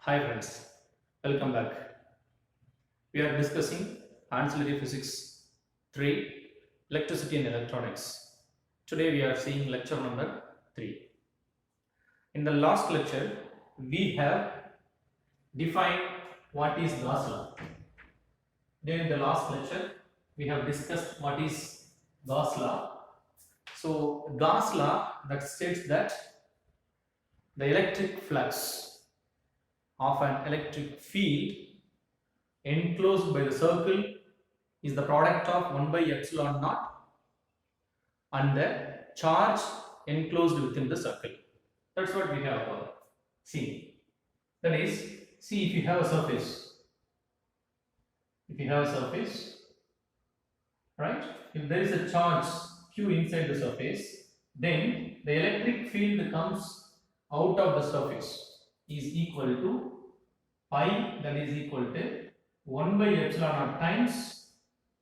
Hi friends, welcome back. We are discussing Ancillary Physics 3, Electricity and Electronics. Today we are seeing lecture number 3. In the last lecture, we have defined what is Gauss law. During the last lecture, we have discussed what is Gauss law. So Gauss law that states that the electric flux of an electric field enclosed by the circle is the product of 1 by epsilon naught and the charge enclosed within the circle. That's what we have seen. That is, see, if you have a surface, right, if there is a charge q inside the surface, then the electric field comes out of the surface is equal to pi, that is equal to 1 by epsilon naught times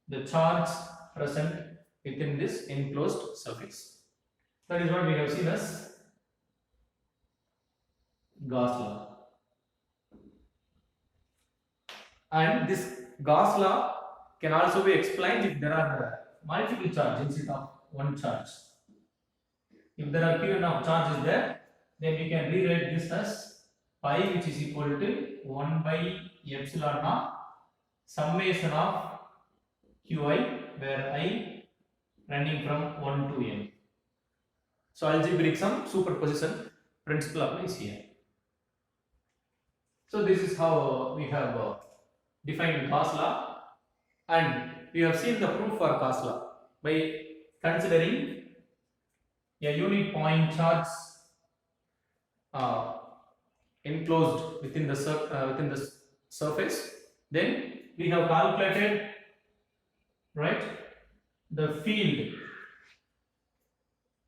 the charge present within this enclosed surface. That is what we have seen as Gauss law. And this Gauss law can also be explained if there are multiple charges instead of one charge. If there are q of charges there, then we can rewrite this as pi, which is equal to 1 by epsilon naught summation of qi, where I running from 1 to n. So algebraic sum superposition principle applies here. So this is how we have defined Gauss law, and we have seen the proof for Gauss law by considering a unit point charge enclosed within the surface. Then we have calculated, right, the field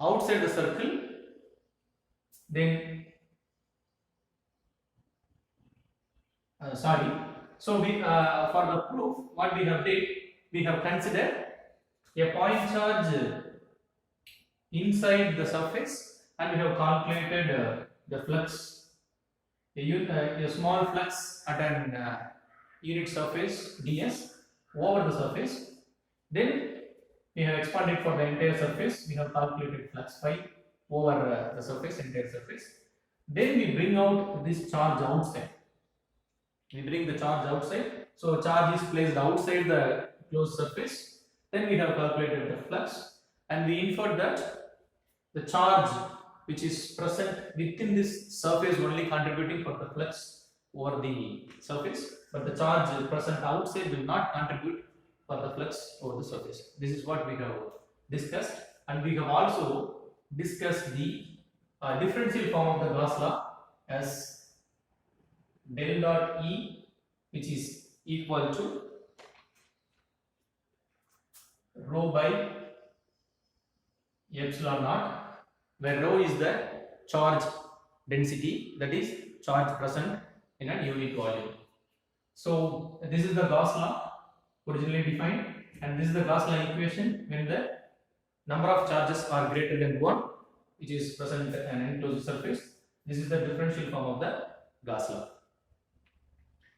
outside the circle. Then so we for the proof, what we have did, we have considered a point charge inside the surface, and we have calculated the flux, a small flux at an unit surface ds over the surface. Then we have expanded for the entire surface. We have calculated flux phi over the surface, entire surface. Then we bring out this charge outside. We bring the charge outside. So charge is placed outside the closed surface. Then we have calculated the flux, and we inferred that the charge which is present within this surface only contributing for the flux over the surface, but the charge present outside will not contribute for the flux over the surface. This is what we have discussed, and we have also discussed the differential form of the Gauss law as del dot E, which is equal to rho by epsilon naught, where rho is the charge density, that is charge present in a unit volume. So this is the Gauss law originally defined, and this is the Gauss law equation when the number of charges are greater than 1, which is present in an enclosed surface. This is the differential form of the Gauss law.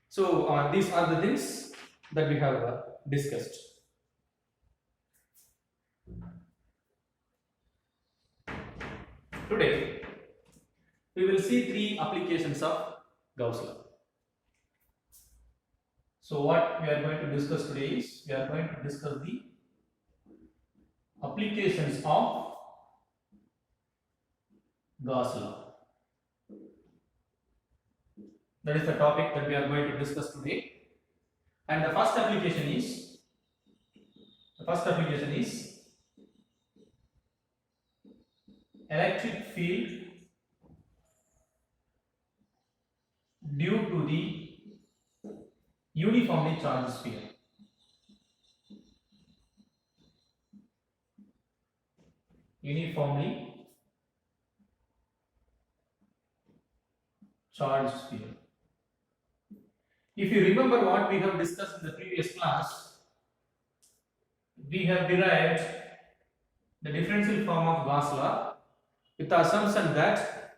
So these are the things that we have discussed. Today we will see 3 applications of Gauss law. So what we are going to discuss today is, we are going to discuss the applications of Gauss law. That is the topic that we are going to discuss today. And the first application is electric field due to the uniformly charged sphere. Uniformly charged sphere. If you remember what we have discussed in the previous class, we have derived the differential form of Gauss law with the assumption that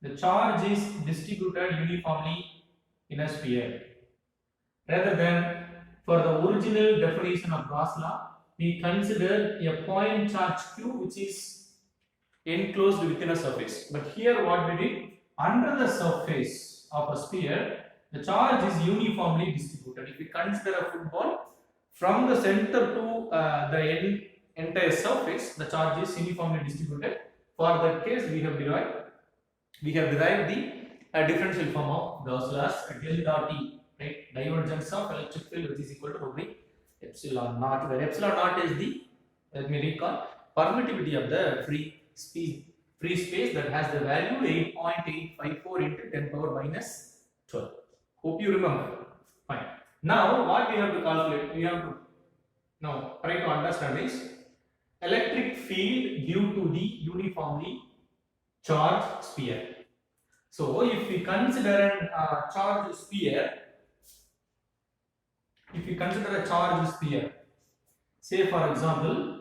the charge is distributed uniformly in a sphere. Rather than for the original definition of Gauss law, we consider a point charge q which is enclosed within a surface. But here what we did, under the surface of a sphere, the charge is uniformly distributed. If we consider a football, from the center to the entire surface, the charge is uniformly distributed. For that case, we have derived the differential form of Gauss laws at L dot E, right? Divergence of electric field which is equal to rho by epsilon naught, where epsilon naught is the, let me recall, permittivity of the free space that has the value 8.854 into 10 power minus 12. Hope you remember. Fine. Now what we have to calculate, we have to now try to understand is electric field due to the uniformly charged sphere. So if we consider a charged sphere, say for example,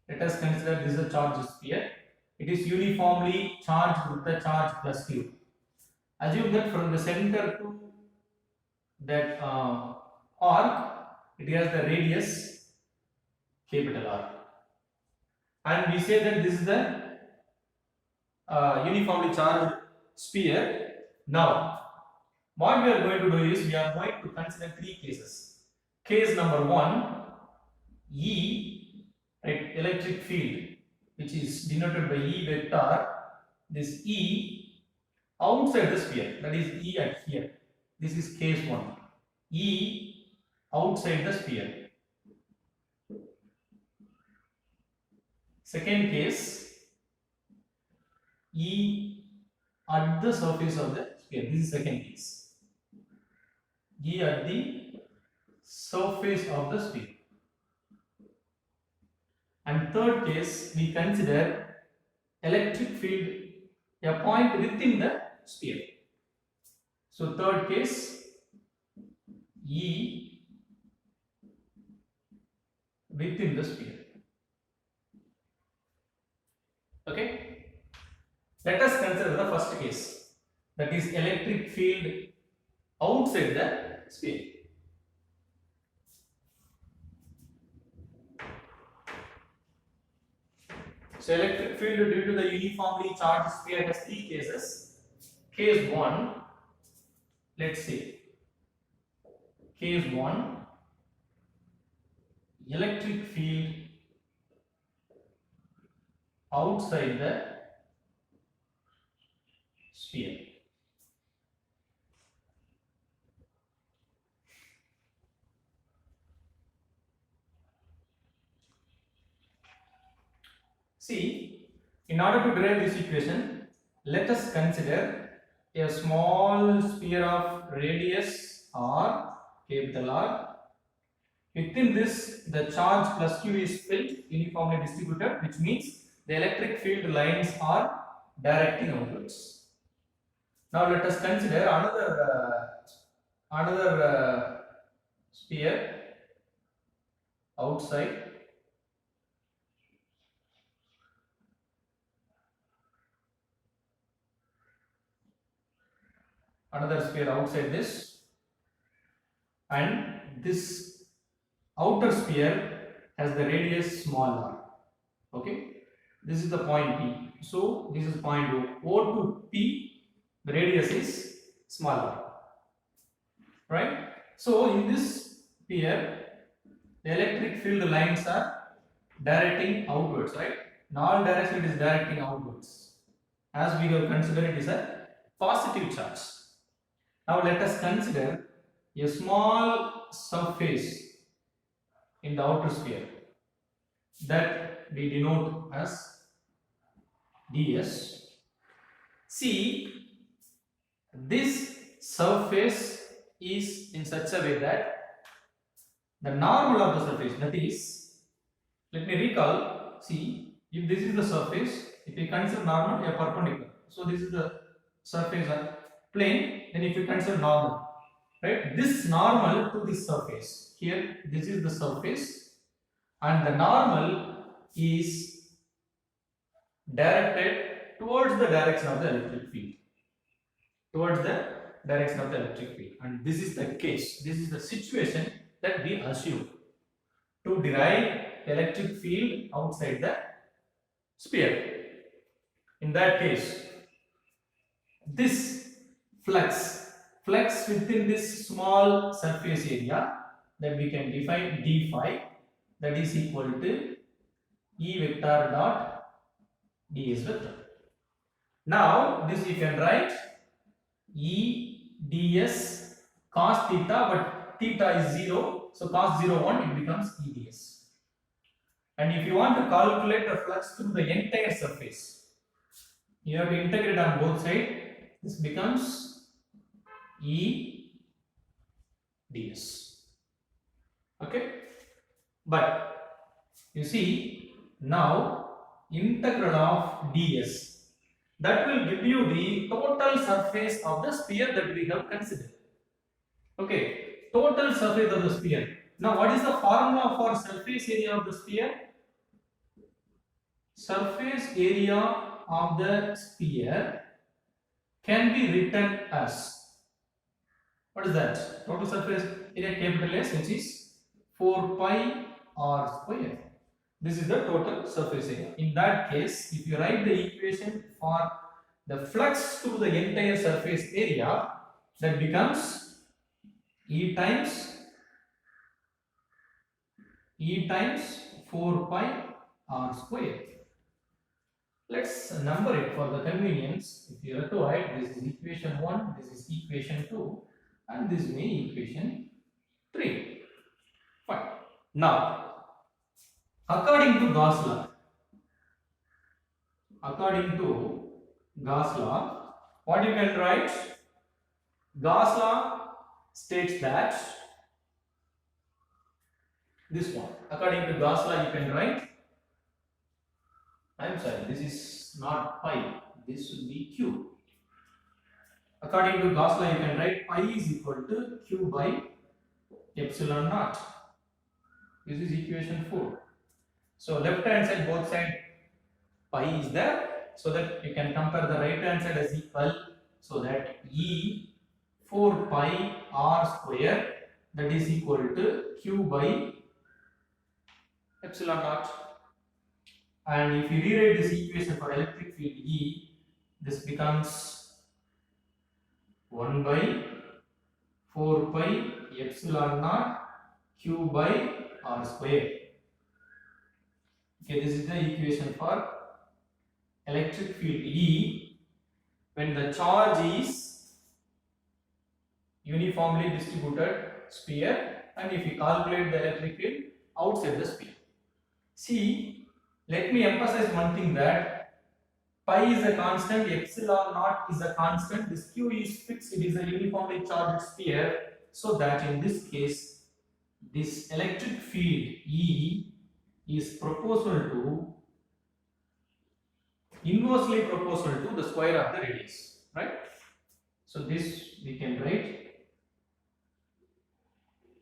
let us consider this is a charged sphere. It is uniformly charged with the charge plus q. Assume that from the center to that arc, it has the radius capital R, and we say that this is the uniformly charged sphere. Now, what we are going to do is we are going to consider three cases. Case number one, E, right, electric field, which is denoted by E vector. This E outside the sphere, that is E at here. This is case one. E outside the sphere. Second case, E at the surface of the sphere. This is second case. E at the surface of the sphere. And third case, we consider electric field a point within the sphere. So third case, E within the sphere. Okay. Let us consider the first case, that is electric field outside the sphere. So electric field due to the uniformly charged sphere has three cases. Case 1, let's say, case 1, electric field outside the sphere. See, in order to derive this equation, let us consider a small sphere of radius R, capital R. Within this, the charge plus Q is filled, uniformly distributed, which means the electric field lines are directing outwards. Now let us consider another sphere outside. Another sphere outside this, and this outer sphere has the radius small r. Okay, this is the point P. So this is point O. O to P, the radius is small r. Right? So in this sphere, the electric field lines are directing outwards. Right? In all direction it is directing outwards. As we have considered, it is a positive charge. Now let us consider a small surface in the outer sphere that we denote as ds. See, this surface is in such a way that the normal of the surface, that is, let me recall, see, if this is the surface, if we consider normal, a perpendicular. So this is the surface plane, then if you consider normal, right, this normal to this surface, here this is the surface and the normal is directed towards the direction of the electric field. towards the direction of the electric field. And this is the case, this is the situation that we assume to derive electric field outside the sphere. In that case, this flux within this small surface area that we can define d phi, that is equal to E vector dot ds vector. Now this you can write E ds cos theta, but theta is 0, so cos 0 1 it becomes E ds. And if you want to calculate the flux through the entire surface, you have to integrate on both sides. This becomes E ds. Okay, but you see now integral of ds, that will give you the total surface of the sphere that we have considered. Okay, total surface of the sphere. Now what is the formula for surface area of the sphere? Surface area of the sphere can be written as, what is that? Total surface area capital S, which is 4 pi r square. This is the total surface area. In that case, if you write the equation for the flux to the entire surface area, that becomes E times 4 pi r square. Let's number it for the convenience. If you require, this is equation 1, this is equation 2, and this may be equation 3. Fine. Now, according to Gauss law, what you can write? Gauss law states that this one. According to Gauss law, you can write, I'm sorry, this is not pi, this should be q. According to Gauss law, you can write pi is equal to q by epsilon naught. This is equation 4. So left hand side, both side pi is there, so that you can compare the right hand side as equal, so that E 4 pi r square, that is equal to q by epsilon naught. And if you rewrite this equation for electric field E, this becomes 1 by 4 pi epsilon naught q by r square. Okay, this is the equation for electric field E when the charge is uniformly distributed sphere, and if you calculate the electric field outside the sphere. See, let me emphasize one thing, that pi is a constant, epsilon naught is a constant, this q is fixed, it is a uniformly charged sphere, so that in this case, this electric field E is inversely proportional to the square of the radius, right? So this we can write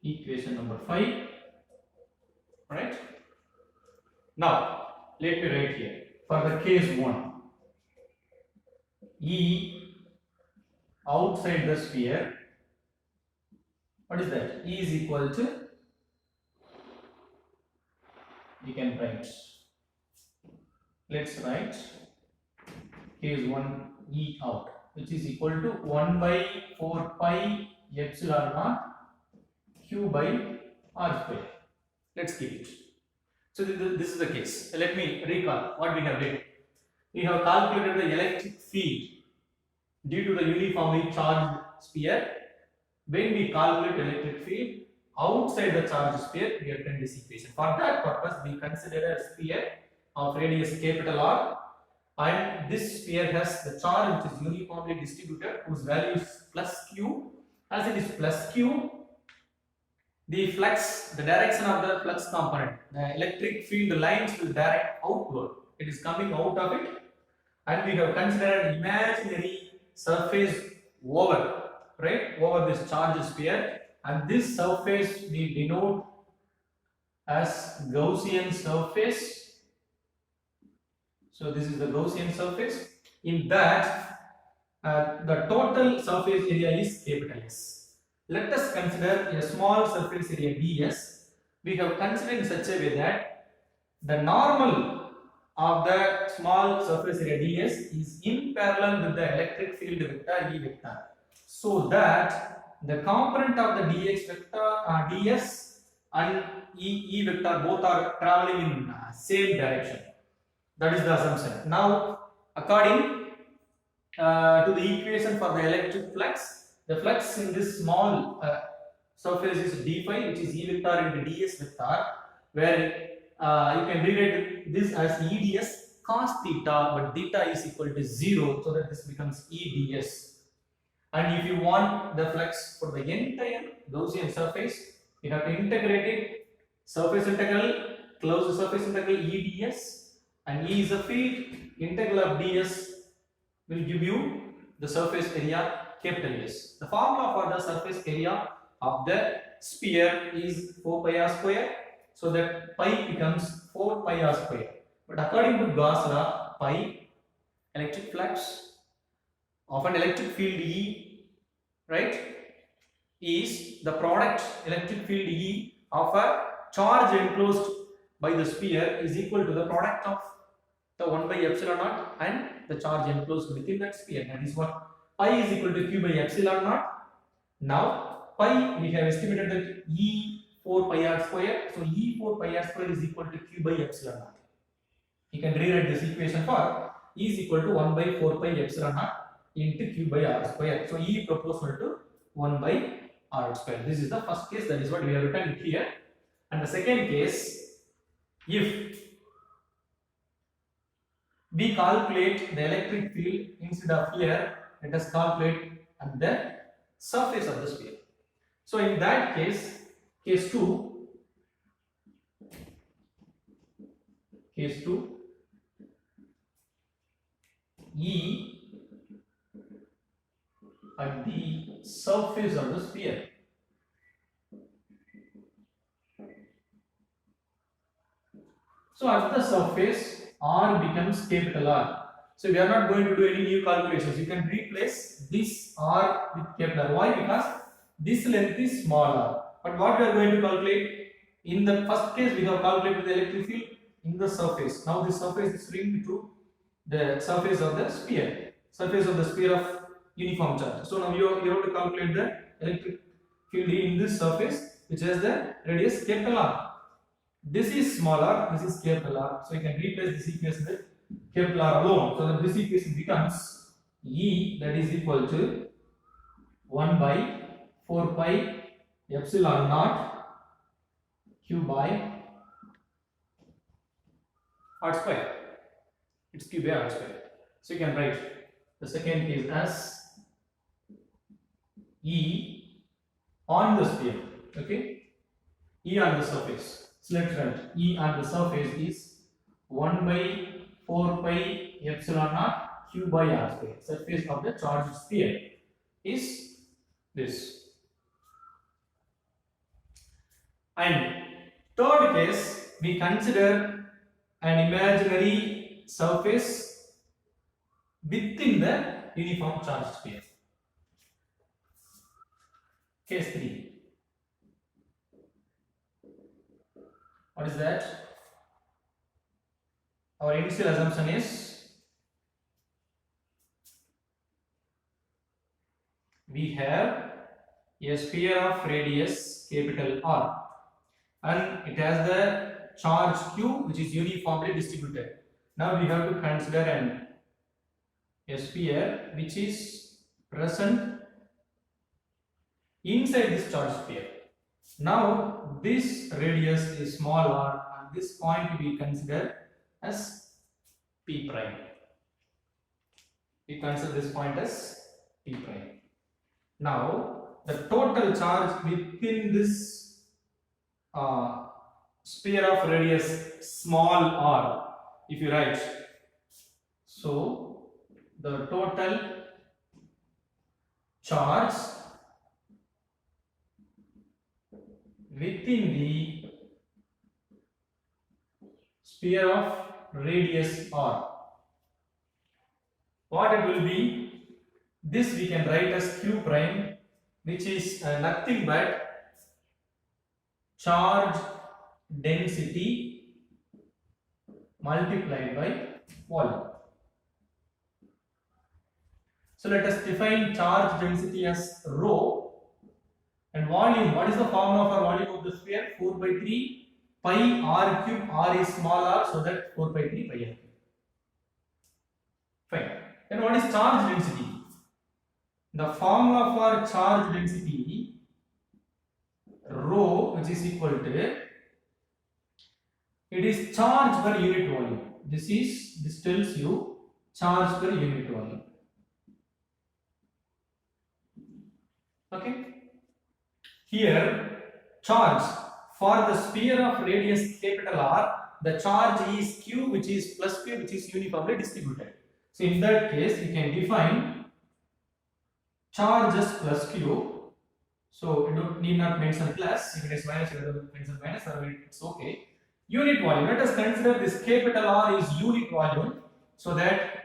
equation number 5, right? Now let me write here for the case 1, E outside the sphere, what is that? E is equal to, we can write, let's write case 1 E out, which is equal to 1 by 4 pi epsilon naught q by r square. Let's keep it. So this is the case. Let me recall what we have did. We have calculated the electric field due to the uniformly charged sphere. When we calculate electric field outside the charged sphere, we obtain this equation. For that purpose, we consider a sphere of radius capital R, and this sphere has the charge which is uniformly distributed, whose value is plus q. As it is plus q, the flux, the direction of the flux component, the electric field lines will direct outward. It is coming out of it, and we have considered an imaginary surface over, right, over this charged sphere, and this surface we denote as Gaussian surface. So this is the Gaussian surface. In that, the total surface area is capital S. Let us consider a small surface area ds. We have considered in such a way that the normal of the small surface area ds is in parallel with the electric field vector E vector, so that the component of the dx vector ds and E vector both are traveling in same direction. That is the assumption. Now, according to the equation for the electric flux, the flux in this small surface is d phi, which is E vector into ds vector, where you can rewrite this as eds cos theta, but theta is equal to 0, so that this becomes eds. And if you want the flux for the entire Gaussian surface, you have to integrate it. Surface integral, closed surface integral eds, and E is a field. Integral of ds will give you the surface area capital S. The formula for the surface area of the sphere is 4 pi r square, so that pi becomes 4 pi r square. But according to Gauss law, pi, electric flux of an electric field E, right, is the product electric field E of a charge enclosed by the sphere is equal to the product of the 1 by epsilon naught and the charge enclosed within that sphere. That is what pi is equal to q by epsilon naught. Now pi, we have estimated that E 4 pi r square, so E 4 pi r square is equal to q by epsilon naught. You can rewrite this equation for E is equal to 1 by 4 pi epsilon naught into q by r square. So E proportional to 1 by r square. This is the first case, that is what we have written here. And the second case, if we calculate the electric field instead of here, let us calculate at the surface of the sphere. So in that case, case 2, E at the surface of the sphere. So at the surface, R becomes capital R. So we are not going to do any new calculations. You can replace this R with capital R. Why? Because this length is smaller. But what we are going to calculate, in the first case we have calculated the electric field in the surface. Now this surface is linked to the surface of the sphere. Surface of the sphere of uniform charge. So now you have to calculate the electric field in this surface, which has the radius capital R. This is smaller, this is capital R. So you can replace this equation with capital R alone. So that this equation becomes E, that is equal to 1 by 4 pi epsilon naught q by r square. It's q by r square. So you can write the second case as E on the sphere. Okay, E on the surface. So let's write E on the surface is 1 by 4 pi epsilon naught q by r square. Surface of the charged sphere is this. And third case, we consider an imaginary surface within the uniform charged sphere. Case 3. What is that? Our initial assumption is we have a sphere of radius capital R and it has the charge Q which is uniformly distributed. Now we have to consider a sphere which is present inside this charge sphere. Now this radius is small r and this point we consider as P prime. We consider this point as P prime. Now the total charge within this sphere of radius small r, if you write, so the total charge within the sphere of radius r, what it will be, this we can write as q prime, which is nothing but charge density multiplied by volume. So let us define charge density as rho, and volume. What is the formula for volume of the sphere? 4 by 3 pi r cube. R is small r, so that 4 by 3 pi r cube. Fine. Then what is charge density? The formula for charge density, rho, which is equal to, it is charge per unit volume. This tells you charge per unit volume. Okay. Here, charge for the sphere of radius capital R, the charge is q, which is plus q, which is uniformly distributed. So in that case, you can define charge as plus q. So you need not mention plus. If it is minus, you don't mention minus, or it's okay. Unit volume. Let us consider this capital R is unit volume. So that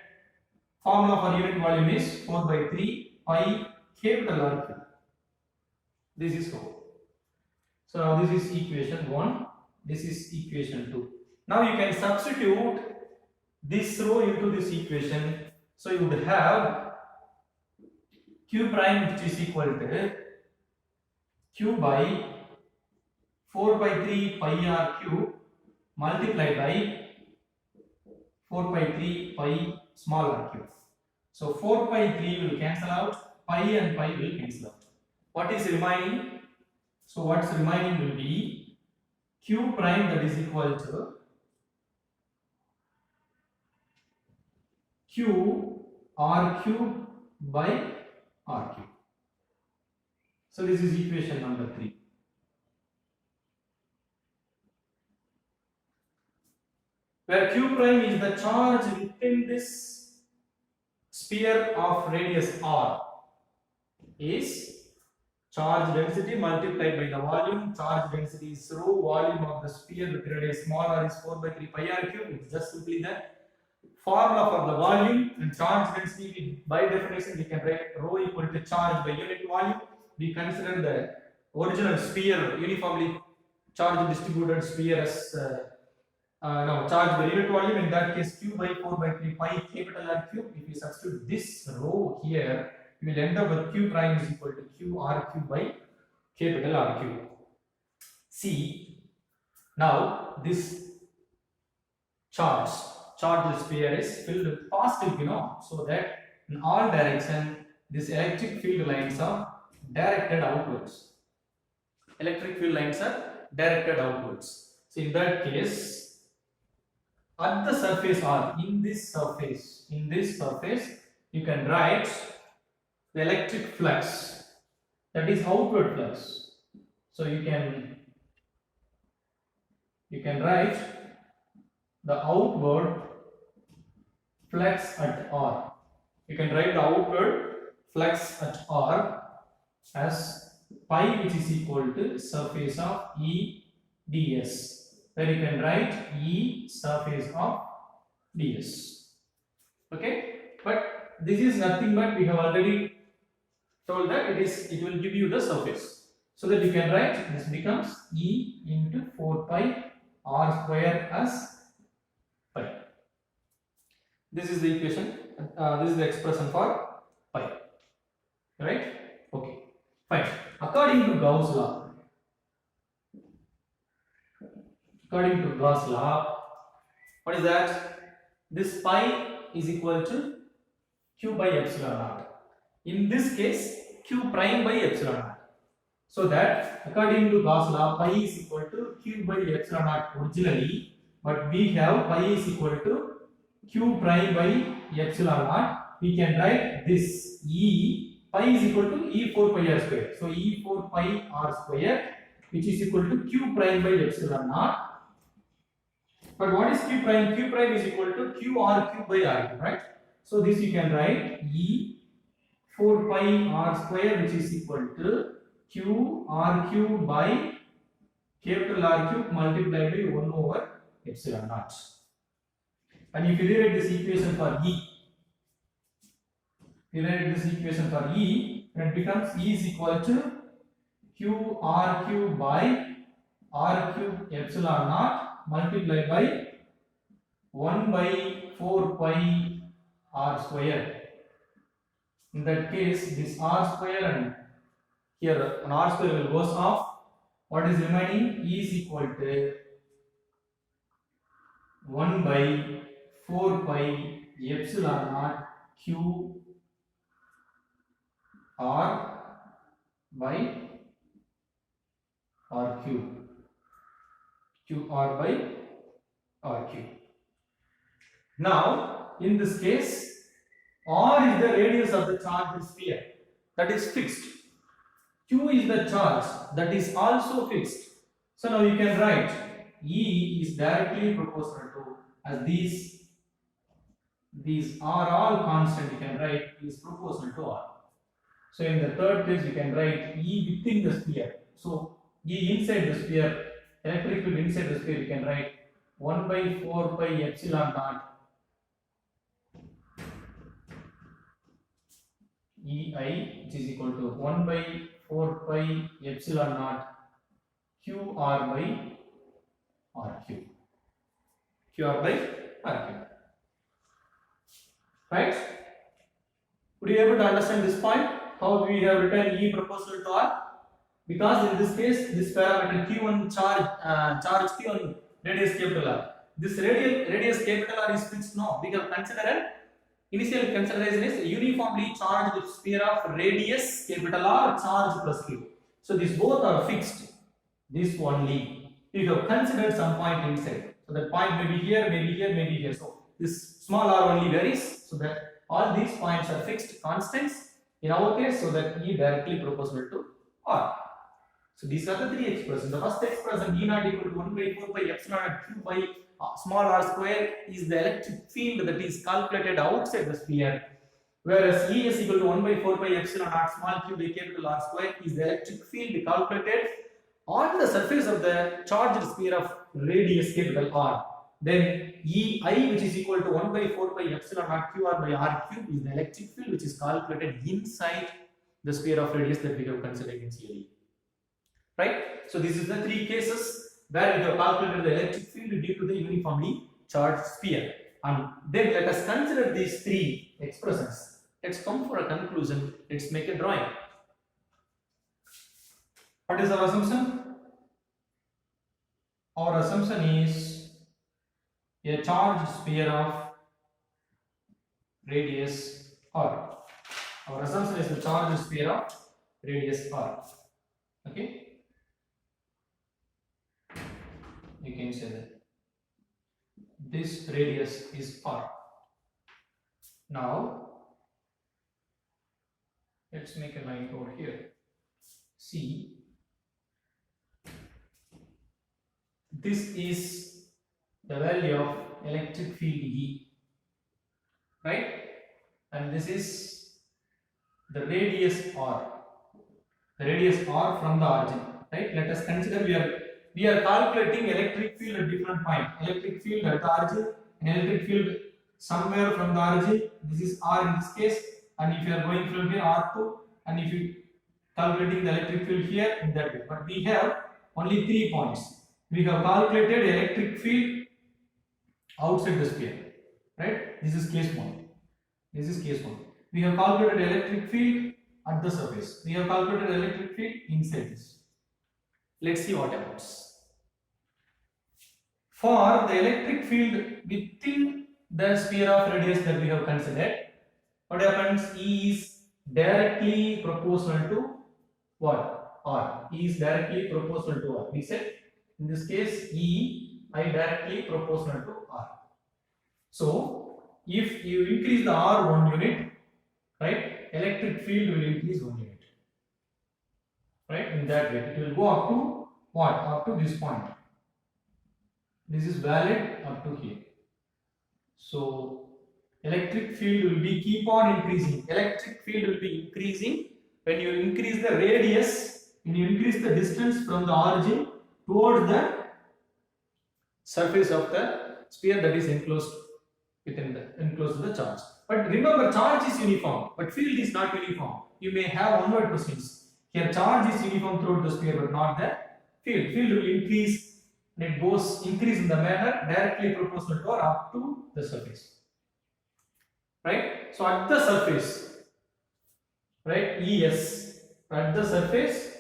formula for unit volume is 4 by 3 pi capital R cube. This is 4. So now this is equation 1. This is equation 2. Now you can substitute this rho into this equation. So you would have q prime, which is equal to q by 4 by 3 pi r cube multiplied by 4 by 3 pi small r cube. So 4 by 3 will cancel out, pi and pi will cancel out. What is remaining? So what's remaining will be q prime, that is equal to q r cube by r cube. So this is equation number 3. Where q prime is the charge within this sphere of radius r, is charge density multiplied by the volume. Charge density is rho, volume of the sphere with radius small r is 4 by 3 pi r cube. It's just simply the formula for the volume. And charge density, by definition, we can write rho equal to charge by unit volume. We consider the original sphere, uniformly charge distributed sphere, as charge by unit volume. In that case, q by 4 by 3 pi capital R cube. If we substitute this rho here, we will end up with q prime is equal to q r cube by capital R cube. See, now this charge sphere is filled with positive ion, so that in all direction these electric field lines are directed outwards. Electric field lines are directed outwards. So in that case, at the surface R, in this surface, you can write the electric flux, that is outward flux. So you can write the outward flux at R. You can write the outward flux at R as pi, which is equal to surface of E ds, where you can write E surface of ds. Okay, but this is nothing but, we have already told that it will give you the surface, so that you can write this becomes E into 4 pi r square as pi. This is the equation. This is the expression for pi. Right? Okay. Fine. According to Gauss law, what is that? This pi is equal to q by epsilon naught. In this case, q prime by epsilon naught. So that according to Gauss law, pi is equal to q by epsilon naught originally, but we have pi is equal to q prime by epsilon naught. We can write this E, pi is equal to E4 pi r square. So E4 pi r square, which is equal to q prime by epsilon naught. But what is q prime? Q prime is equal to q r cube by r cube, right? So this you can write E 4 pi r square, which is equal to q r cube by capital R cube multiplied by 1 over epsilon naught. And if you rewrite this equation for E, rewrite this equation for E, and it becomes E is equal to Q R cube by R cube epsilon naught multiplied by 1 by 4 pi R square. In that case, this R square and here an R square will goes off. What is remaining? E is equal to 1 by 4 pi epsilon naught Q R by R cube. Q R by R cube. Now, in this case, R is the radius of the charged sphere, that is fixed. Q is the charge, that is also fixed. So now you can write E is directly proportional to, as these are all constant, you can write is proportional to R. So in the third case, you can write E within the sphere. So E inside the sphere, electric field inside the sphere, you can write 1 by 4 pi epsilon naught EI, which is equal to 1 by 4 pi epsilon naught QR by RQ. QR by RQ. Right? Would you be able to understand this point? How we have written E proportional to R? Because in this case, this parameter Q1 charge Q1 radius capital R. This radius capital R is fixed. No, we have considered initial consideration is uniformly charged sphere of radius capital R charge plus Q. So these both are fixed. This only. We have considered some point inside. So that point may be here, maybe here, maybe here. So this small r only varies. So that all these points are fixed constants in our case, so that E directly proportional to R. So these are the three expressions. The first expression E naught equal to 1 by 4 pi epsilon naught Q by small r square is the electric field that is calculated outside the sphere, whereas E is equal to 1 by 4 pi epsilon naught small q by capital R square is the electric field calculated on the surface of the charged sphere of radius capital R. Then EI, which is equal to 1 by 4 pi epsilon naught QR by R cube, is the electric field which is calculated inside the sphere of radius that we have considered in CLE. Right? So this is the three cases where we have calculated the electric field due to the uniformly charged sphere. And then let us consider these three expressions. Let's come for a conclusion. Let's make a drawing. What is our assumption? Our assumption is a charged sphere of radius R. Our assumption is the charged sphere of radius R. Okay? You can say that this radius is R. Now, let's make a line over here. See, this is the value of electric field E, right? And this is the radius R. The radius R from the origin, right? Let us consider we are calculating electric field at different point. Electric field at the origin, and electric field somewhere from the origin. This is R in this case, and if you are going from here R2, and if you calculating the electric field here in that way. But we have only 3 points. We have calculated electric field outside the sphere, right? This is case 1. This is case 1. We have calculated electric field at the surface. We have calculated electric field inside this. Let's see what happens. For the electric field within the sphere of radius that we have considered, what happens? E is directly proportional to what? R. E is directly proportional to R. We said in this case E I directly proportional to R. So if you increase the R 1 unit, right, electric field will increase 1 unit. Right, in that way it will go up to what? Up to this point. This is valid up to here. So electric field will be keep on increasing. Electric field will be increasing when you increase the radius, when you increase the distance from the origin towards the surface of the sphere that is enclosed. within the enclosed to the charge. But remember, charge is uniform, but field is not uniform. You may have one-word questions. Here, charge is uniform throughout the sphere, but not the field. Field will increase, and it goes increase in the manner directly proportional to or up to the surface. Right? So at the surface, right? ES at the surface,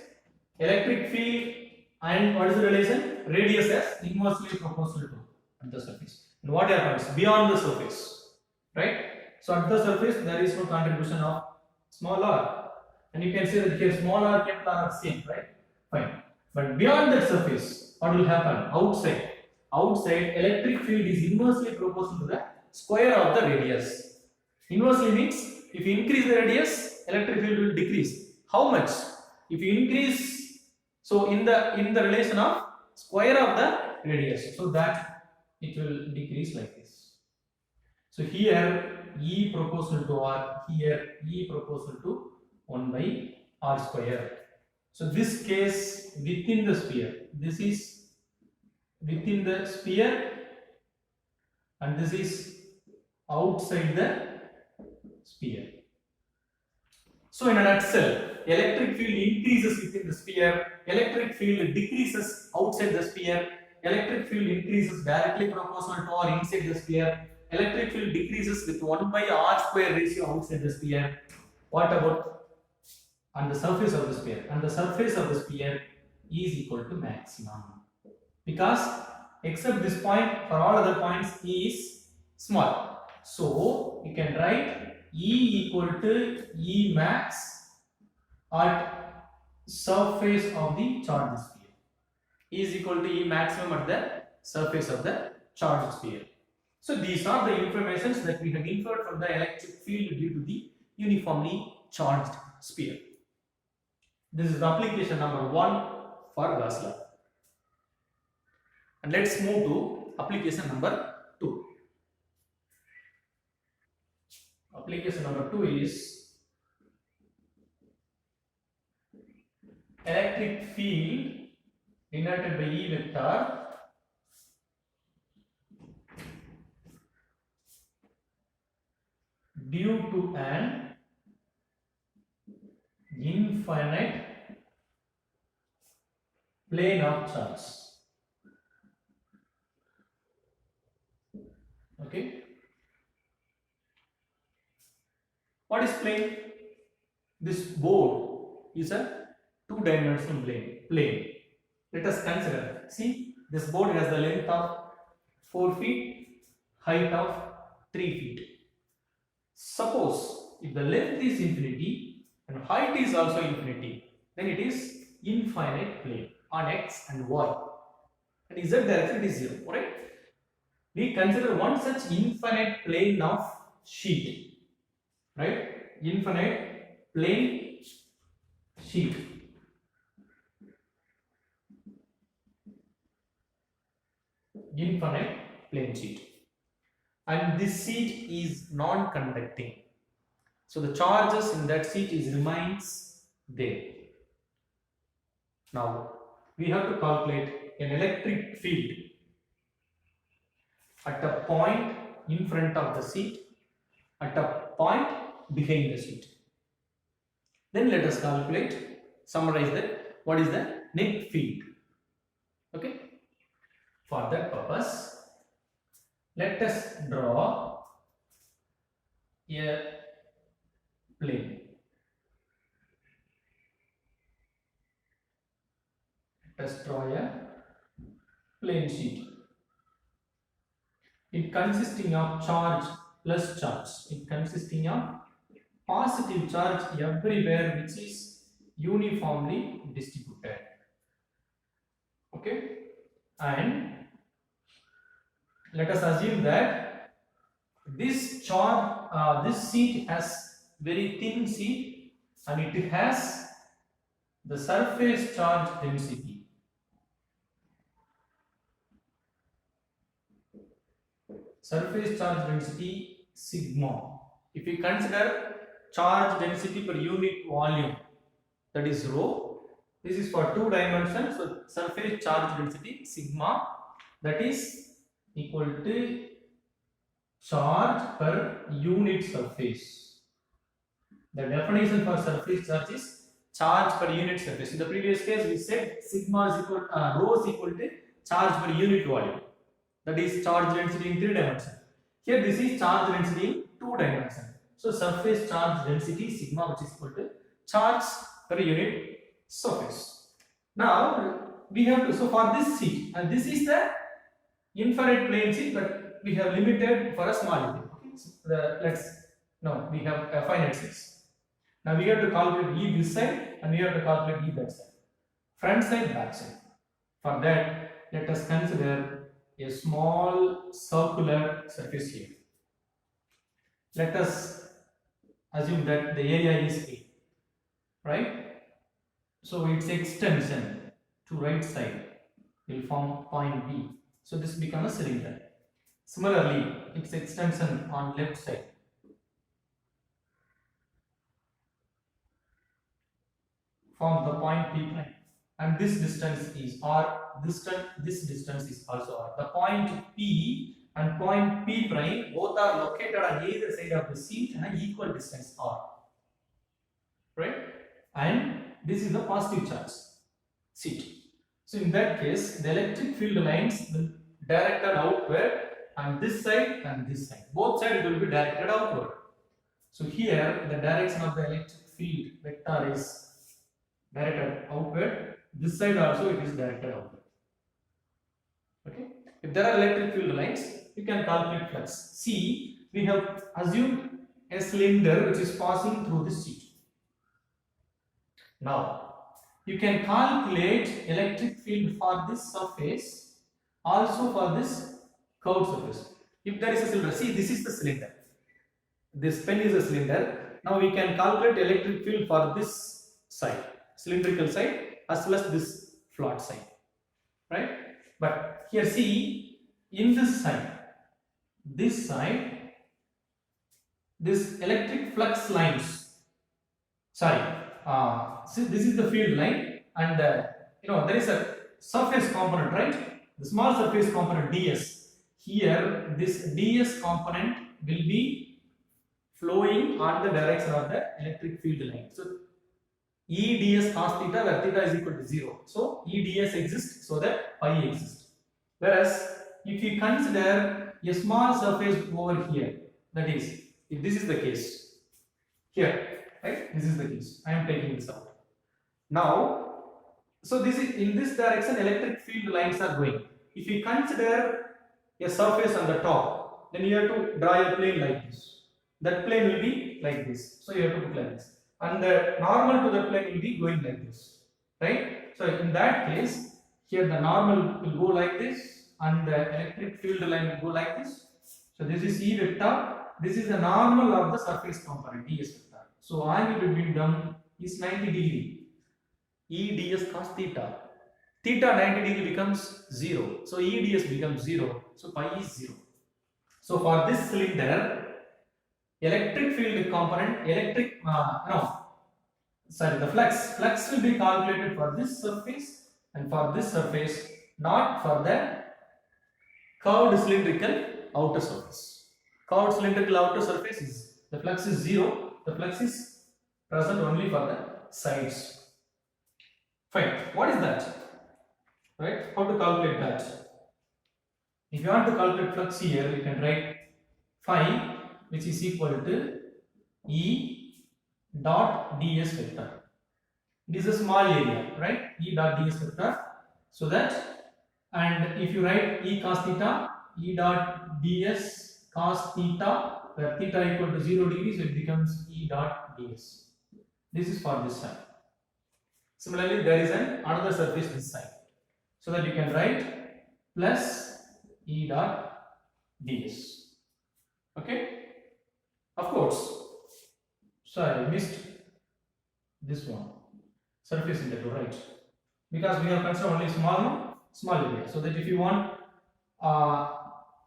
electric field and what is the relation? Radius as inversely proportional to at the surface. And what happens beyond the surface, right? So at the surface there is no contribution of small r, and you can say that here small r capital R are same, right? Fine. But beyond that surface, what will happen? Outside electric field is inversely proportional to the square of the radius. Inversely means if you increase the radius, electric field will decrease. How much? If you increase, so in the relation of square of the radius, so that it will decrease like this. So here E proportional to R, here E proportional to 1 by R square. So this case within the sphere, this is within the sphere and this is outside the sphere. So in a nutshell, electric field increases within the sphere, electric field decreases outside the sphere, electric field increases directly proportional to or inside the sphere, electric field decreases with 1 by R square ratio outside the sphere. What about on the surface of the sphere? On the surface of the sphere E is equal to maximum, because except this point, for all other points E is small. So you can write E equal to E max at surface of the charged sphere. E is equal to E maximum at the surface of the charged sphere. So these are the informations that we have inferred from the electric field due to the uniformly charged sphere. This is application number 1 for Gauss law. And let's move to application number 2. Application number 2 is electric field denoted by E vector due to an infinite plane of charge. Okay. What is plane? This board is a two-dimensional plane. Let us consider. See, this board has the length of 4 feet, height of 3 feet. Suppose if the length is infinity and height is also infinity, then it is infinite plane on x and y. And z direction is 0, right? We consider one such infinite plane of sheet, right? Infinite plane sheet. Infinite plane sheet. And this sheet is non-conducting. So the charges in that sheet remains there. Now we have to calculate an electric field at a point in front of the sheet, at a point behind the sheet. Then let us calculate, summarize that, what is the net field. Okay. For that purpose, let us draw a plane. Let us draw a plane sheet. It consisting of charge plus charge. It consisting of positive charge everywhere which is uniformly distributed. Okay. And let us assume that this charge, this sheet has very thin sheet and it has the surface charge density. Surface charge density sigma. If we consider charge density per unit volume, that is rho. This is for 2 dimensions, so surface charge density sigma, that is equal to charge per unit surface. The definition for surface charge is charge per unit surface. In the previous case, we said sigma is equal, rho is equal to charge per unit volume. That is charge density in 3 dimensions. Here, this is charge density in 2 dimensions. So, surface charge density sigma, which is equal to charge per unit surface. Now, we have to, so for this sheet, and this is the infrared plane sheet, but we have limited for a small unit. Okay, so we have a finite size. Now we have to calculate E this side and we have to calculate E that side. Front side, back side. For that, let us consider a small circular surface here. Let us assume that the area is A, right? So its extension to right side will form point B. So this becomes a cylinder. Similarly, its extension on left side form the point P prime, and this distance is R. This distance is also R. The point P and point P prime both are located on either side of the sheet and an equal distance R. Right? And this is the positive charge sheet. So in that case, the electric field lines will directed outward on this side and this side. Both sides will be directed outward. So here the direction of the electric field vector is directed outward. This side also it is directed outward. Okay. If there are electric field lines, you can calculate flux. See, we have assumed a cylinder which is passing through this sheet. Now, you can calculate electric field for this surface, also for this curved surface. If there is a cylinder, see this is the cylinder. This pen is a cylinder. Now we can calculate electric field for this side, cylindrical side, as well as this flat side, right? But here see, in this side, this electric flux lines, see this is the field line, and there is a surface component, right? The small surface component ds. Here, this ds component will be flowing on the direction of the electric field line. So E ds cos theta, where theta is equal to 0. So E ds exists so that pi exists. Whereas if you consider a small surface over here, that is, if this is the case, here, right? This is the case. I am taking this out. Now, so this is in this direction, electric field lines are going. If you consider a surface on the top, then you have to draw a plane like this. That plane will be like this. So you have to put like this. And the normal to the plane will be going like this, right? So in that case, here the normal will go like this and the electric field line will go like this. So this is E vector, this is the normal of the surface component ds vector. So angle between them is 90 degree. E ds cos theta. Theta 90 degree becomes 0. So E ds becomes 0. So pi is 0. So for this cylinder, electric field component, the flux will be calculated for this surface and for this surface, not for the curved cylindrical outer surface. Curved cylindrical outer surface is, the flux is 0, the flux is present only for the sides. Fine, what is that? Right, how to calculate that? If you want to calculate flux here, you can write phi, which is equal to E dot ds vector. It is a small area, right? E dot ds vector. So that, and if you write E cos theta, E dot ds cos theta, where theta equal to 0 degrees, so it becomes E dot ds. This is for this side. Similarly, there is another surface this side. So that you can write plus E dot ds. Okay? Of course, sorry, I missed this one, surface integral, right? Because we have considered only small area. So that if you want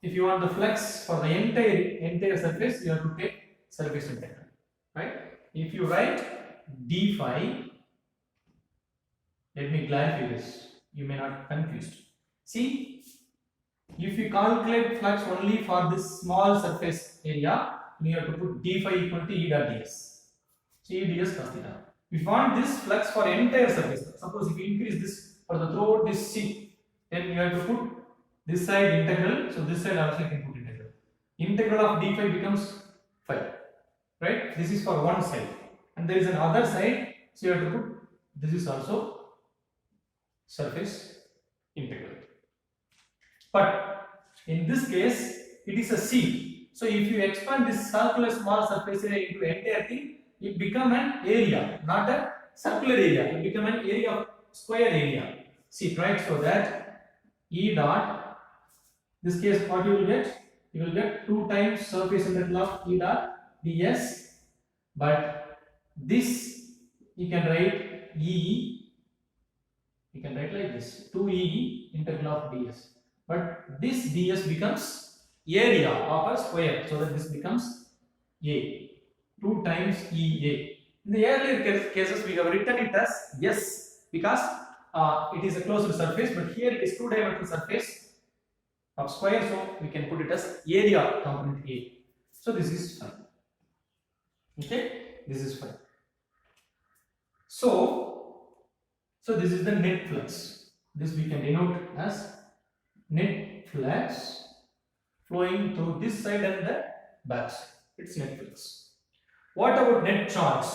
the flux for the entire surface, you have to take surface integral, right? If you write d phi, let me clarify this. You may not be confused. See, if you calculate flux only for this small surface area, you have to put d phi equal to E dot ds. So E ds cos theta. If you want this flux for entire surface, suppose if you increase this for the throughout this C, then you have to put this side integral. So this side also you can put integral. Integral of d phi becomes phi, right? This is for one side, and there is another side. So you have to put this is also surface integral. But in this case, it is a C. So if you expand this circular small surface area into entire thing, it become an area, not a circular area. It become an area of square area. See, right? So that E dot, this case what you will get? You will get 2 times surface integral of E dot ds. But this you can write E. You can write like this: 2E integral of ds. But this ds becomes area of a square, so that this becomes A, 2 times EA. In the earlier cases, we have written it as S because it is a closed surface, but here it is 2-dimensional surface of square, so we can put it as area component A. So this is fine. Okay, this is fine. So this is the net flux. This we can denote as net flux flowing through this side and the back side. It's net flux. What about net charge?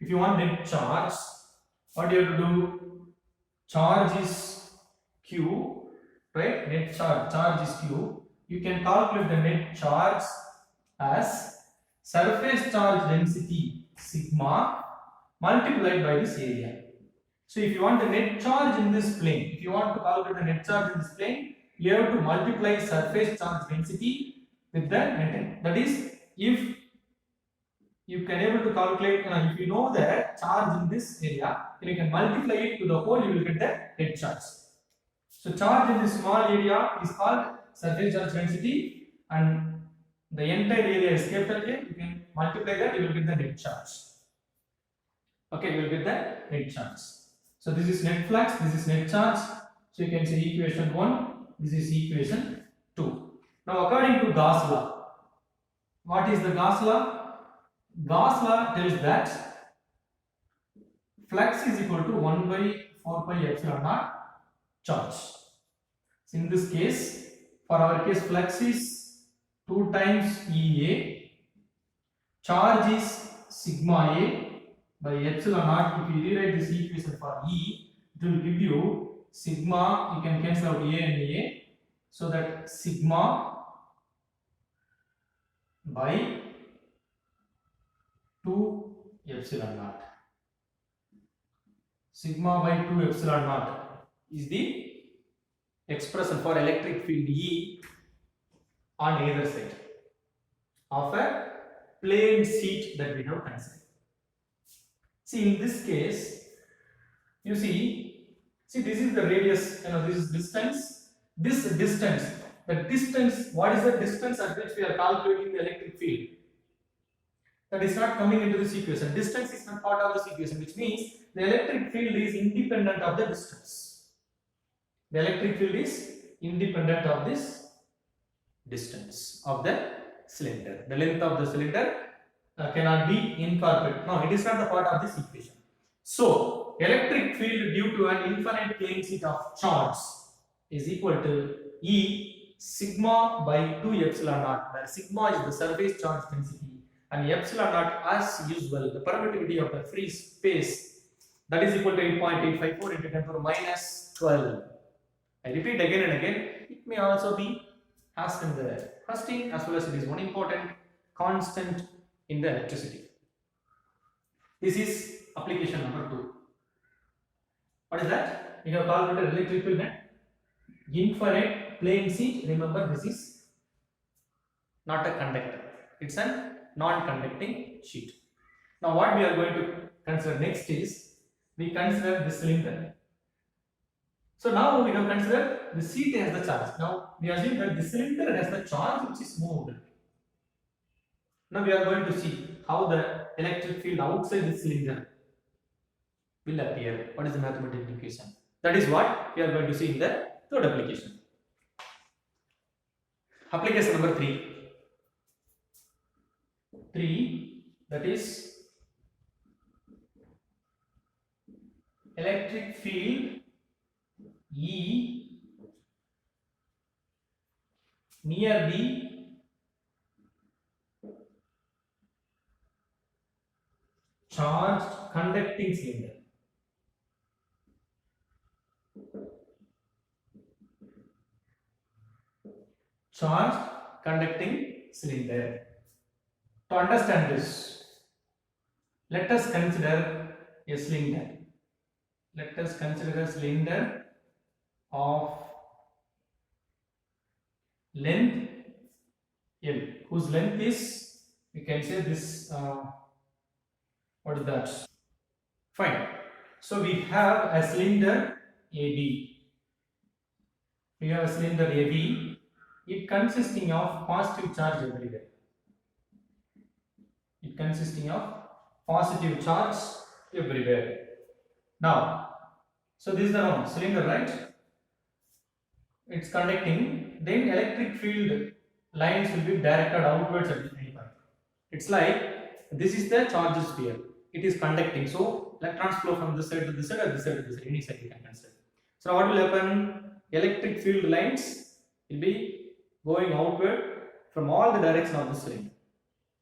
If you want net charge, what do you have to do? Charge is Q, right? Net charge is Q. You can calculate the net charge as surface charge density sigma multiplied by this area. So if you want the net charge in this plane, if you want to calculate the net charge in this plane, you have to multiply surface charge density with the net. That is, if you can able to calculate, if you know the charge in this area, then you can multiply it to the whole, you will get the net charge. So charge in this small area is called surface charge density, and the entire area is capital A. You can multiply that, you will get the net charge. Okay, you will get the net charge. So this is net flux, this is net charge. So you can say equation 1, this is equation 2. Now according to Gauss law, what is the Gauss law? Gauss law tells that flux is equal to 1 by 4 pi epsilon naught charge. So in this case, for our case, flux is 2 times EA, charge is sigma A by epsilon naught. If you rewrite this equation for E, it will give you sigma, you can cancel out A and A, so that sigma by 2 epsilon naught. Sigma by 2 epsilon naught is the expression for electric field E on either side of a plane sheet that we have considered. See, in this case, you see this is the radius, this is distance. This distance, the distance, what is the distance at which we are calculating the electric field? That is not coming into this equation. Distance is not part of this equation, which means the electric field is independent of the distance. The electric field is independent of this distance of the cylinder. The length of the cylinder cannot be incorporated. No, it is not the part of this equation. So, electric field due to an infinite plane sheet of charge is equal to E sigma by 2 epsilon naught, where sigma is the surface charge density and epsilon naught, as usual, the permittivity of the free space, that is equal to 8.854 into 10 to the minus 12. I repeat again and again, it may also be asked in the question, as well as it is one important constant in the electricity. This is application number 2. What is that? We have calculated electric field net. Infinite plane sheet. Remember, this is not a conductor. It's a non-conducting sheet. Now, what we are going to consider next is we consider the cylinder. So now we have considered the sheet has the charge. Now we assume that the cylinder has the charge which is moved. Now we are going to see how the electric field outside the cylinder will appear. What is the mathematical equation? That is what we are going to see in the third application. Application number 3. 3, that is electric field E near the charged conducting cylinder. Charged conducting cylinder. To understand this, let us consider a cylinder. Let us consider a cylinder of length L, whose length is, we can say this, what is that? Fine. So we have a cylinder AB. We have a cylinder AB. It consisting of positive charge everywhere. It consisting of positive charge everywhere. Now, so this is the cylinder, right? It's conducting. Then electric field lines will be directed outwards at any point. It's like this is the charge sphere. It is conducting. So electrons flow from this side to this side or this side to this side. Any side you can consider. So now what will happen? Electric field lines will be going outward from all the directions of the cylinder.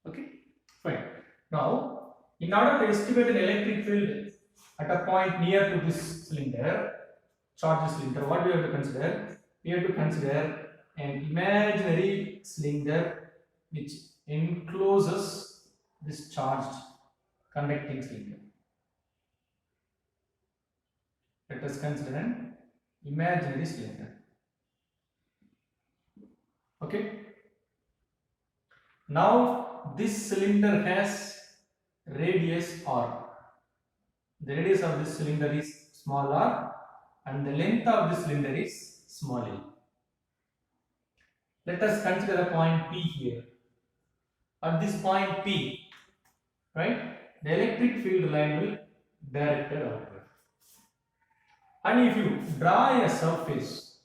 Okay, fine. Now, in order to estimate an electric field at a point near to this cylinder, charge cylinder, what do we have to consider? We have to consider an imaginary cylinder which encloses this charged conducting cylinder. Let us consider an imaginary cylinder. Okay. Now this cylinder has radius r. The radius of this cylinder is small r and the length of this cylinder is small l. Let us consider a point P here. At this point P, right, the electric field line will direct outward. And if you draw a surface,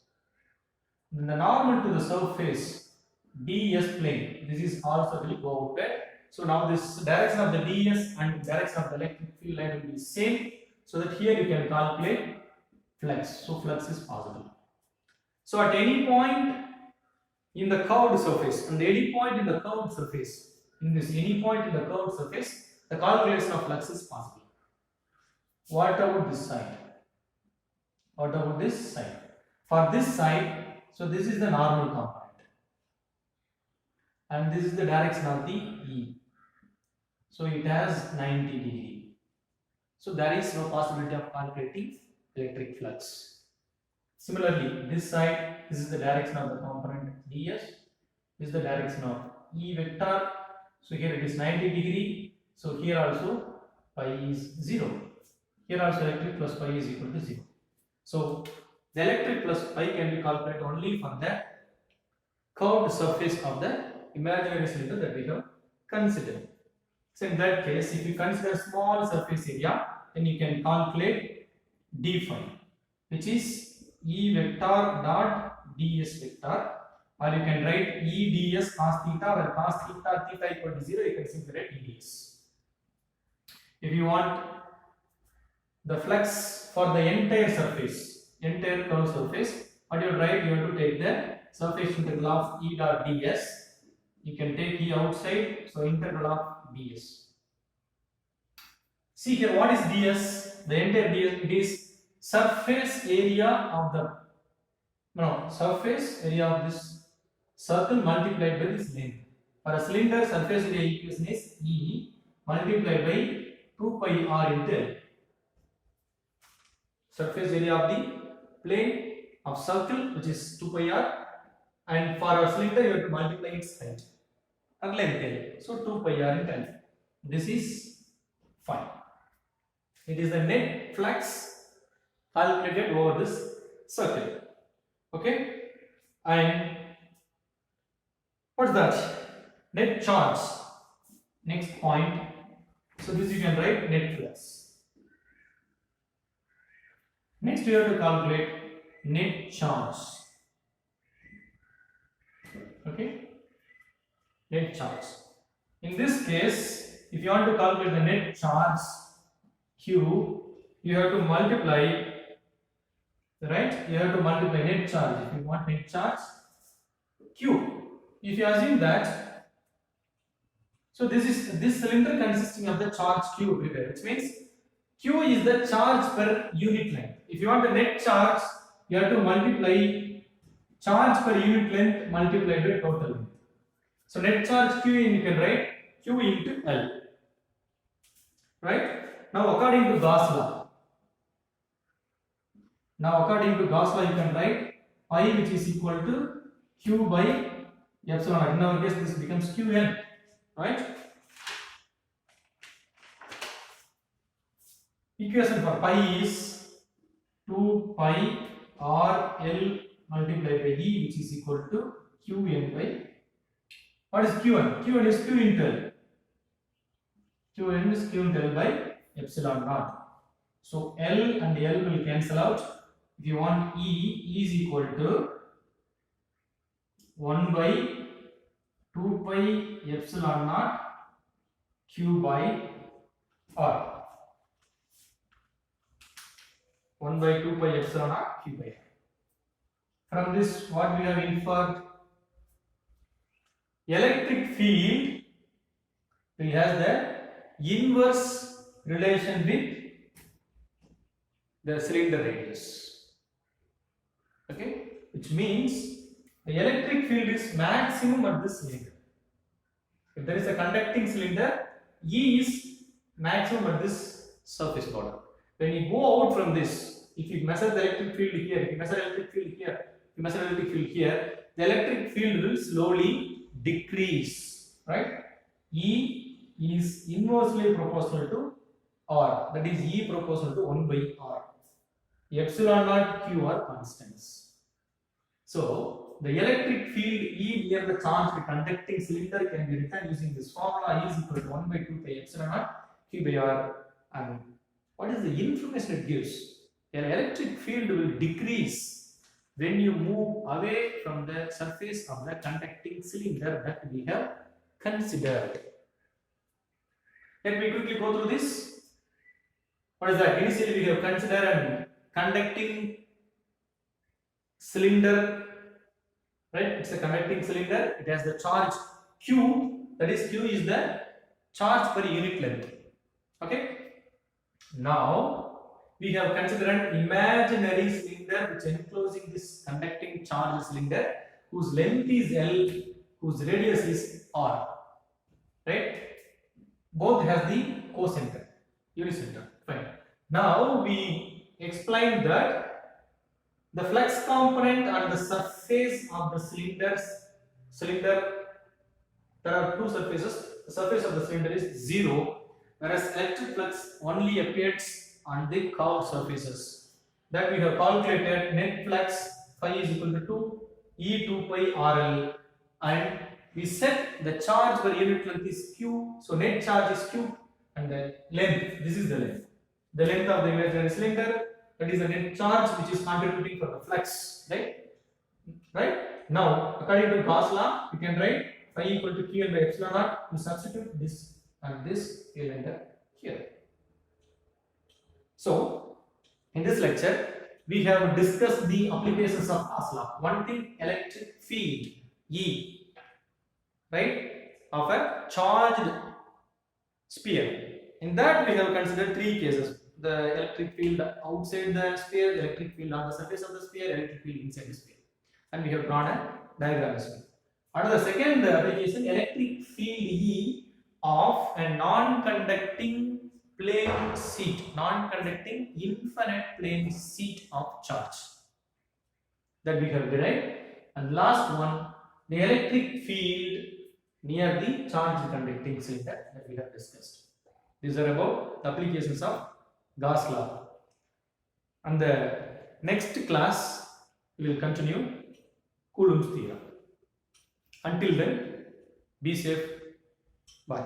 then the normal to the surface ds plane, this is also will go outward. So now this direction of the ds and direction of the electric field line will be same, so that here you can calculate flux. So flux is possible. So at any point in the curved surface, and any point in the curved surface, any point in the curved surface, the calculation of flux is possible. What about this side? What about this side? For this side, so this is the normal component, and this is the direction of the E. So it has 90 degree. So there is no possibility of calculating electric flux. Similarly, this side, this is the direction of the component ds. This is the direction of E vector. So here it is 90 degree. So here also pi is 0. Here also electric plus pi is equal to 0. So the electric plus pi can be calculated only for the curved surface of the imaginary cylinder that we have considered. So in that case, if you consider small surface area, then you can calculate d phi, which is E vector dot ds vector, or you can write E ds cos theta, where cos theta equal to 0, you can simply write E ds. If you want the flux for the entire surface, entire curved surface, what you write, you have to take the surface integral of E dot ds. You can take E outside, so integral of ds. See here, what is ds? The entire ds, it is surface area of the surface area of this circle multiplied by this length. For a cylinder, surface area equation is E multiplied by 2 pi r into L. Surface area of the plane of circle, which is 2 pi r, and for a cylinder you have to multiply its height or length L. So 2 pi r into L. This is fine. It is the net flux calculated over this circle. Okay, and what's that? Net charge. Next point. So this you can write net flux. Next we have to calculate net charge. Okay, net charge. In this case, if you want to calculate the net charge Q, you have to multiply, right? You have to multiply net charge. If you want net charge Q, if you assume that, so this cylinder consisting of the charge Q everywhere, which means Q is the charge per unit length. If you want the net charge, you have to multiply charge per unit length multiplied by total length. So net charge Q in, you can write Q into L. Right? Now according to Gauss law, you can write I, which is equal to Q by epsilon. In our case, this becomes Qn. Right? Equation for pi is 2 pi R L multiplied by E, which is equal to Qn by, what is Qn? Qn is Q into L. Qn is Q into L by epsilon naught. So L and L will cancel out. If you want E is equal to 1 by 2 pi epsilon naught Q by R. 1 by 2 pi epsilon naught Q by R. From this, what we have inferred? Electric field will have the inverse relation with the cylinder radius. Okay, which means the electric field is maximum at this cylinder. If there is a conducting cylinder, E is maximum at this surface border. When you go out from this, if you measure the electric field here, if you measure electric field here, if you measure electric field here, the electric field will slowly decrease, right? E is inversely proportional to R, that is E proportional to 1 by R. Epsilon naught Q are constants. So the electric field E near the charged conducting cylinder can be written using this formula. E is equal to 1 by 2 pi epsilon naught Q by R. And what is the information it gives? An electric field will decrease when you move away from the surface of the conducting cylinder that we have considered. Let me quickly go through this. What is that? Initially we have considered a conducting cylinder, right? It's a conducting cylinder. It has the charge Q, that is Q is the charge per unit length. Okay. Now we have considered an imaginary cylinder which enclosing this conducting charge cylinder whose length is L, whose radius is R. Right? Both has the co-center, unicenter. Fine. Now we explained that the flux component on the surface of the cylinder, there are two surfaces. The surface of the cylinder is 0, whereas electric flux only appears on the curved surfaces. That we have calculated net flux phi is equal to 2 E2 pi RL, and we set the charge per unit length is Q. So net charge is Q, and the length, this is the length. The length of the imaginary cylinder, that is the net charge which is contributing for the flux, right? Right? Now, according to Gauss law, you can write phi equal to Qn by epsilon naught. You substitute this and this cylinder here. So, in this lecture, we have discussed the applications of Gauss law. One thing, electric field E, right, of a charged sphere. In that, we have considered three cases: the electric field outside the sphere, the electric field on the surface of the sphere, electric field inside the sphere. And we have drawn a diagram as well. Another second application, electric field E of a non-conducting plane sheet, non-conducting infinite plane sheet of charge, that we have derived. And last one, the electric field near the charged conducting cylinder that we have discussed. These are about the applications of Gauss law. And the next class we will continue Coulomb's theorem. Until then, be safe. Bye.